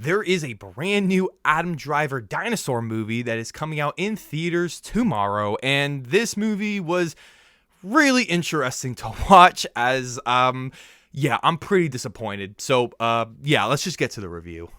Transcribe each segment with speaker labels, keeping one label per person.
Speaker 1: There is a brand new Adam Driver dinosaur movie that is coming out in theaters tomorrow, and this movie was really interesting to watch as yeah, I'm pretty disappointed. So yeah, let's just get to the review.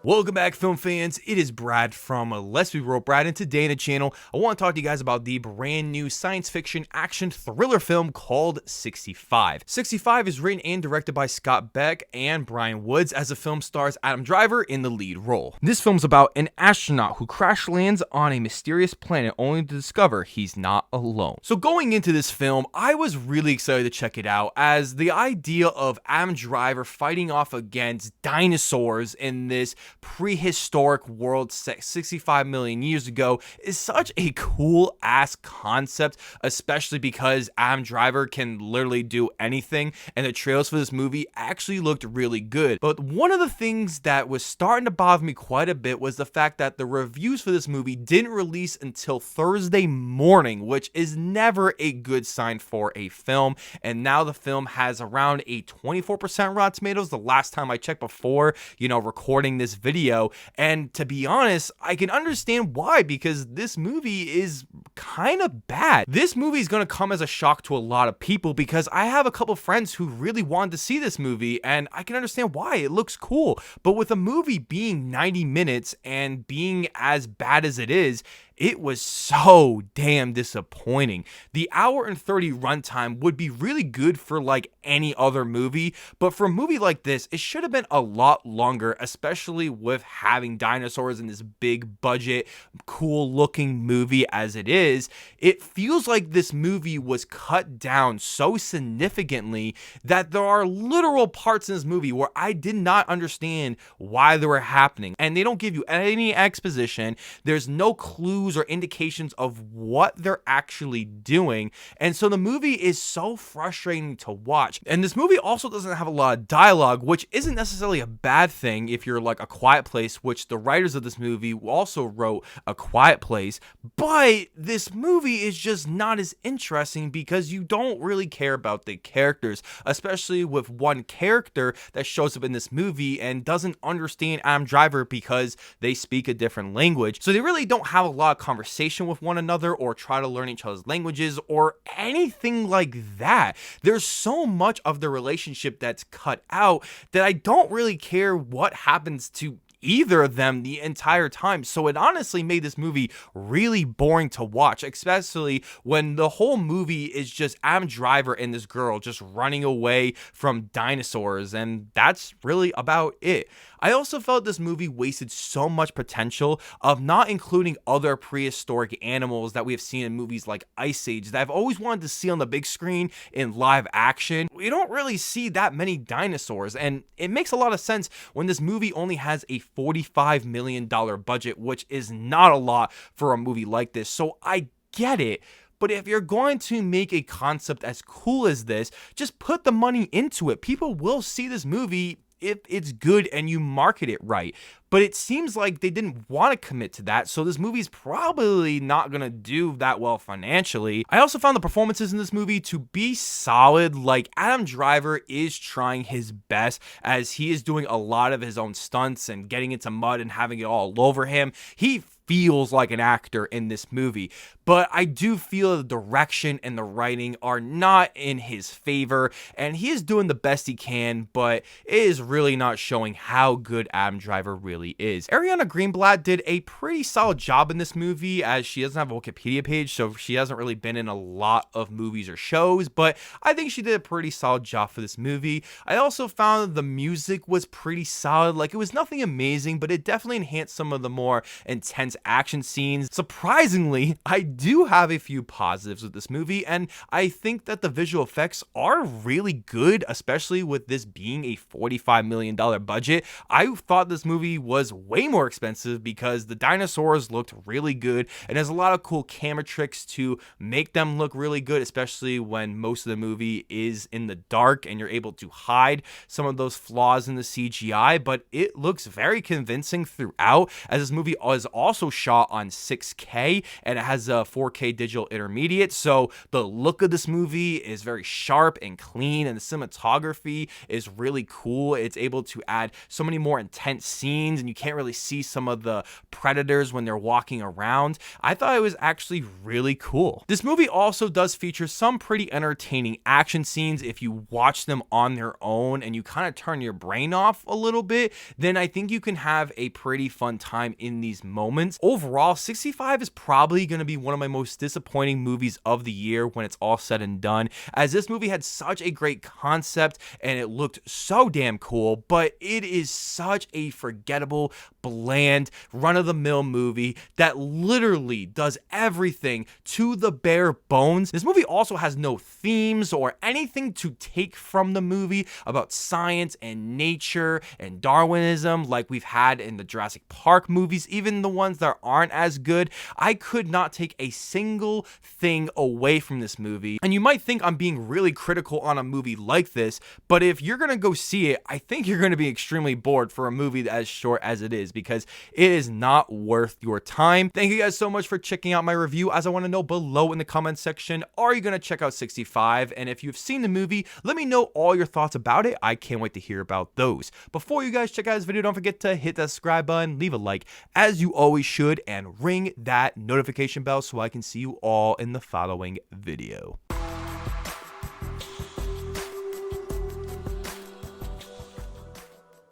Speaker 1: Welcome back, film fans. It is Brad from Let's Be Real Brad, and today in the channel, I want to talk to you guys about the brand new science fiction action thriller film called 65. 65 is written and directed by Scott Beck and Brian Woods, as the film stars Adam Driver in the lead role. This film's about an astronaut who crash lands on a mysterious planet only to discover he's not alone. So going into this film, I was really excited to check it out, as the idea of Adam Driver fighting off against dinosaurs in this prehistoric world 65 million years ago is such a cool ass concept, especially because Adam Driver can literally do anything, and the trailers for this movie actually looked really good. But one of the things that was starting to bother me quite a bit was the fact that the reviews for this movie didn't release until Thursday morning, which is never a good sign for a film. And now the film has around a 24% Rotten Tomatoes the last time I checked before, recording this video. And to be honest, I can understand why, because this movie is kind of bad. This movie is going to come as a shock to a lot of people, because I have a couple friends who really wanted to see this movie, and I can understand why. It looks cool. But with a movie being 90 minutes and being as bad as it is, it was so damn disappointing. The hour and 30 runtime would be really good for like any other movie, but for a movie like this, it should have been a lot longer, especially with having dinosaurs in this big budget, cool looking movie as it is. It feels like this movie was cut down so significantly that there are literal parts in this movie where I did not understand why they were happening, and they don't give you any exposition. There's no clues or indications of what they're actually doing, and so the movie is so frustrating to watch. And this movie also doesn't have a lot of dialogue, which isn't necessarily a bad thing if you're like A Quiet Place, which the writers of this movie also wrote A Quiet Place. But this movie is just not as interesting because you don't really care about the characters, especially with one character that shows up in this movie and doesn't understand Adam Driver because they speak a different language. So they really don't have a lot of conversation with one another or try to learn each other's languages or anything like that. There's so much of the relationship that's cut out that I don't really care what happens to either of them the entire time. So it honestly made this movie really boring to watch, especially when the whole movie is just Adam Driver and this girl just running away from dinosaurs, and that's really about it. I also felt this movie wasted so much potential of not including other prehistoric animals that we have seen in movies like Ice Age that I've always wanted to see on the big screen in live action. We don't really see that many dinosaurs, and it makes a lot of sense when this movie only has a $45 million budget, which is not a lot for a movie like this. So I get it. But if you're going to make a concept as cool as this, just put the money into it. People will see this movie if it's good and you market it right. But it seems like they didn't want to commit to that, so this movie's probably not going to do that well financially. I also found the performances in this movie to be solid. Like, Adam Driver is trying his best, as he is doing a lot of his own stunts and getting into mud and having it all over him. He feels like an actor in this movie, but I do feel the direction and the writing are not in his favor, and he is doing the best he can, but it is really not showing how good Adam Driver really is. Ariana Greenblatt did a pretty solid job in this movie, as she doesn't have a Wikipedia page, so she hasn't really been in a lot of movies or shows, but I think she did a pretty solid job for this movie. I also found the music was pretty solid. Like, it was nothing amazing, but it definitely enhanced some of the more intense action scenes. Surprisingly, I do have a few positives with this movie, and I think that the visual effects are really good, especially with this being a $45 million budget. I thought this movie was way more expensive because the dinosaurs looked really good, and there's a lot of cool camera tricks to make them look really good, especially when most of the movie is in the dark and you're able to hide some of those flaws in the CGI. But it looks very convincing throughout, as this movie is also shot on 6K and it has a 4K digital intermediate, so the look of this movie is very sharp and clean, and the cinematography is really cool. It's able to add so many more intense scenes, and you can't really see some of the predators when they're walking around. I thought it was actually really cool. This movie also does feature some pretty entertaining action scenes. If you watch them on their own and you kind of turn your brain off a little bit, then I think you can have a pretty fun time in these moments. Overall, 65 is probably going to be one of my most disappointing movies of the year when it's all said and done, as this movie had such a great concept and it looked so damn cool, but it is such a forgettable, bland, run-of-the-mill movie that literally does everything to the bare bones. This movie also has no themes or anything to take from the movie about science and nature and Darwinism like we've had in the Jurassic Park movies, even the ones that aren't as good. I could not take a single thing away from this movie. And you might think I'm being really critical on a movie like this, but if you're gonna go see it, I think you're gonna be extremely bored for a movie as short as it is, because it is not worth your time. Thank you guys so much for checking out my review. As I want to know below in the comment section, are you gonna check out 65? And if you've seen the movie, let me know all your thoughts about it. I can't wait to hear about those. Before you guys check out this video, don't forget to hit that subscribe button, leave a like as you always should, and ring that notification bell so I can see you all in the following video.